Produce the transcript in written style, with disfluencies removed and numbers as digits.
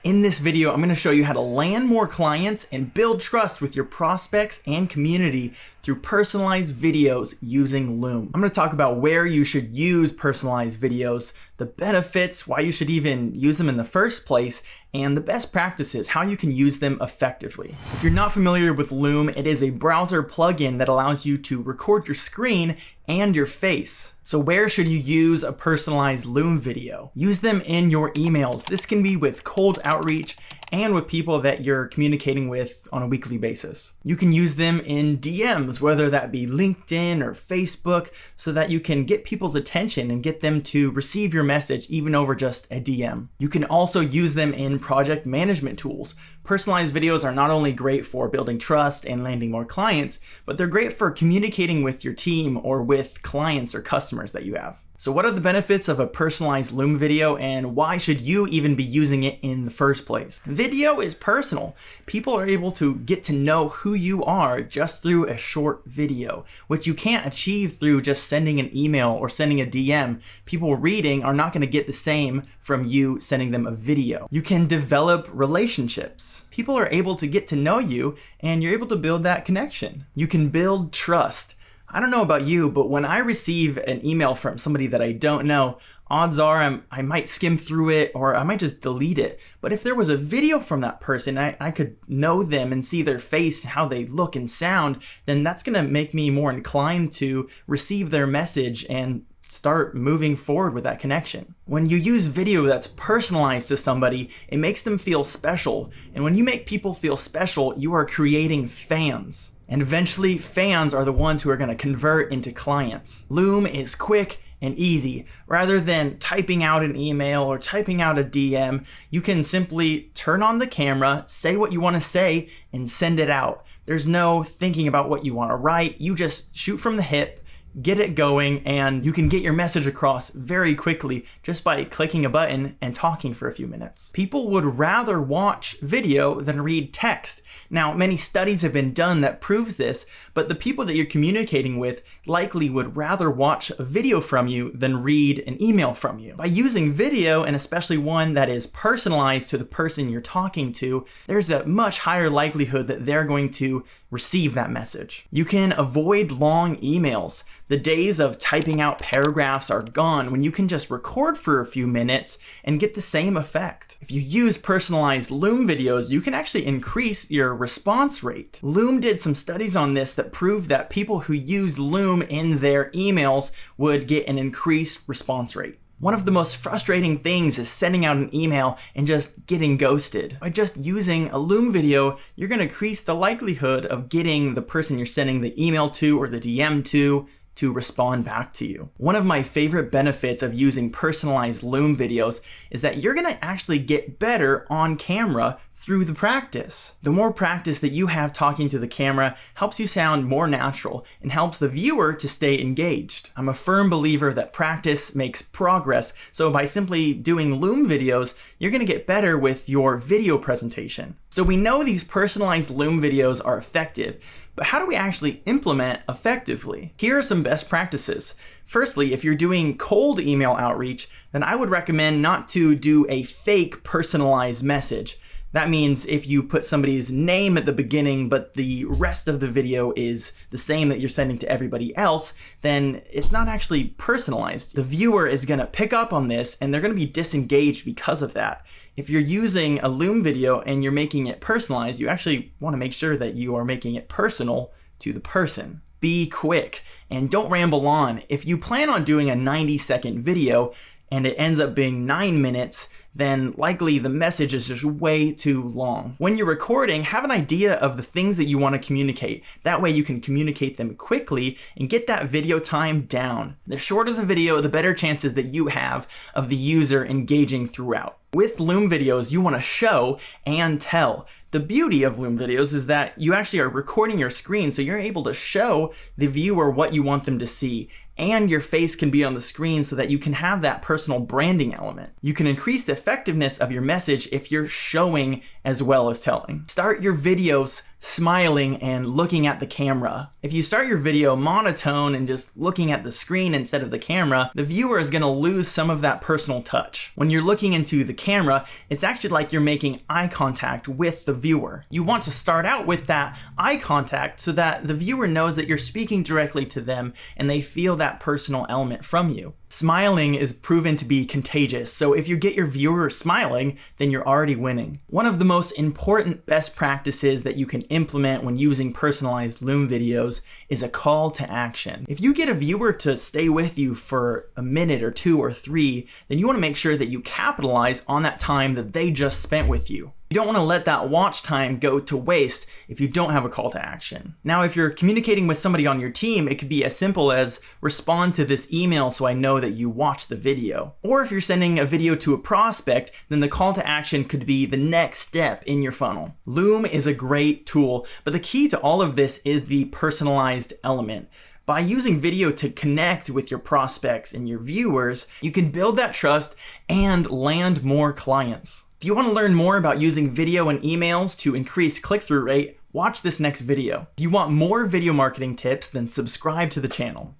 In this video, I'm going to show you how to land more clients and build trust with your prospects and community through personalized videos using Loom. I'm going to talk about where you should use personalized videos, the benefits, why you should even use them in the first place, and the best practices, how you can use them effectively. If you're not familiar with Loom, it is a browser plugin that allows you to record your screen and your face. So where should you use a personalized Loom video? Use them in your emails. This can be with cold outreach and with people that you're communicating with on a weekly basis. You can use them in DMs, whether that be LinkedIn or Facebook, so that you can get people's attention and get them to receive your message even over just a DM. You can also use them in project management tools. Personalized videos are not only great for building trust and landing more clients, but they're great for communicating with your team or with clients or customers that you have. So what are the benefits of a personalized Loom video, and why should you even be using it in the first place? Video is personal. People are able to get to know who you are just through a short video, which you can't achieve through just sending an email or sending a DM. People reading are not going to get the same from you sending them a video. You can develop relationships. People are able to get to know you, and you're able to build that connection. You can build trust. I don't know about you, but when I receive an email from somebody that I don't know, odds are I might skim through it or I might just delete it. But if there was a video from that person, I could know them and see their face, how they look and sound, then that's gonna make me more inclined to receive their message and start moving forward with that connection. When you use video that's personalized to somebody, it makes them feel special. And when you make people feel special, you are creating fans. And eventually, fans are the ones who are going to convert into clients. Loom is quick and easy. Rather than typing out an email or typing out a DM, you can simply turn on the camera, say what you want to say, and send it out. There's no thinking about what you want to write. You just shoot from the hip, get it going, and you can get your message across very quickly just by clicking a button and talking for a few minutes. People would rather watch video than read text. Now, many studies have been done that proves this, but the people that you're communicating with likely would rather watch a video from you than read an email from you. By using video, and especially one that is personalized to the person you're talking to, there's a much higher likelihood that they're going to receive that message. You can avoid long emails. The days of typing out paragraphs are gone when you can just record for a few minutes and get the same effect. If you use personalized Loom videos, you can actually increase your response rate. Loom did some studies on this that proved that people who use Loom in their emails would get an increased response rate. One of the most frustrating things is sending out an email and just getting ghosted. By just using a Loom video, you're going to increase the likelihood of getting the person you're sending the email to or the DM to respond back to you. One of my favorite benefits of using personalized Loom videos is that you're gonna actually get better on camera through the practice. The more practice that you have talking to the camera helps you sound more natural and helps the viewer to stay engaged. I'm a firm believer that practice makes progress, so by simply doing Loom videos, you're gonna get better with your video presentation. So we know these personalized Loom videos are effective, but how do we actually implement effectively? Here are some best practices. Firstly, if you're doing cold email outreach, then I would recommend not to do a fake personalized message. That means if you put somebody's name at the beginning, but the rest of the video is the same that you're sending to everybody else, then it's not actually personalized. The viewer is gonna pick up on this and they're gonna be disengaged because of that. If you're using a Loom video and you're making it personalized, you actually wanna make sure that you are making it personal to the person. Be quick and don't ramble on. If you plan on doing a 90-second video and it ends up being 9 minutes, then likely the message is just way too long. When you're recording, have an idea of the things that you want to communicate. That way you can communicate them quickly and get that video time down. The shorter the video, the better chances that you have of the user engaging throughout. With Loom videos, you want to show and tell. The beauty of Loom videos is that you actually are recording your screen, so you're able to show the viewer what you want them to see. and your face can be on the screen so that you can have that personal branding element. You can increase the effectiveness of your message if you're showing as well as telling. Start your videos smiling and looking at the camera. If you start your video monotone and just looking at the screen instead of the camera, the viewer is gonna lose some of that personal touch. When you're looking into the camera, it's actually like you're making eye contact with the viewer. You want to start out with that eye contact so that the viewer knows that you're speaking directly to them and they feel that personal element from you. Smiling is proven to be contagious, so if you get your viewer smiling, then you're already winning. One of the most important best practices that you can implement when using personalized Loom videos is a call to action. If you get a viewer to stay with you for a minute or 2 or 3, then you want to make sure that you capitalize on that time that they just spent with you. You don't want to let that watch time go to waste if you don't have a call to action. Now, if you're communicating with somebody on your team, it could be as simple as respond to this email so I know that you watched the video. Or if you're sending a video to a prospect, then the call to action could be the next step in your funnel. Loom is a great tool, but the key to all of this is the personalized element. By using video to connect with your prospects and your viewers, you can build that trust and land more clients. If you want to learn more about using video and emails to increase click-through rate, watch this next video. If you want more video marketing tips, then subscribe to the channel.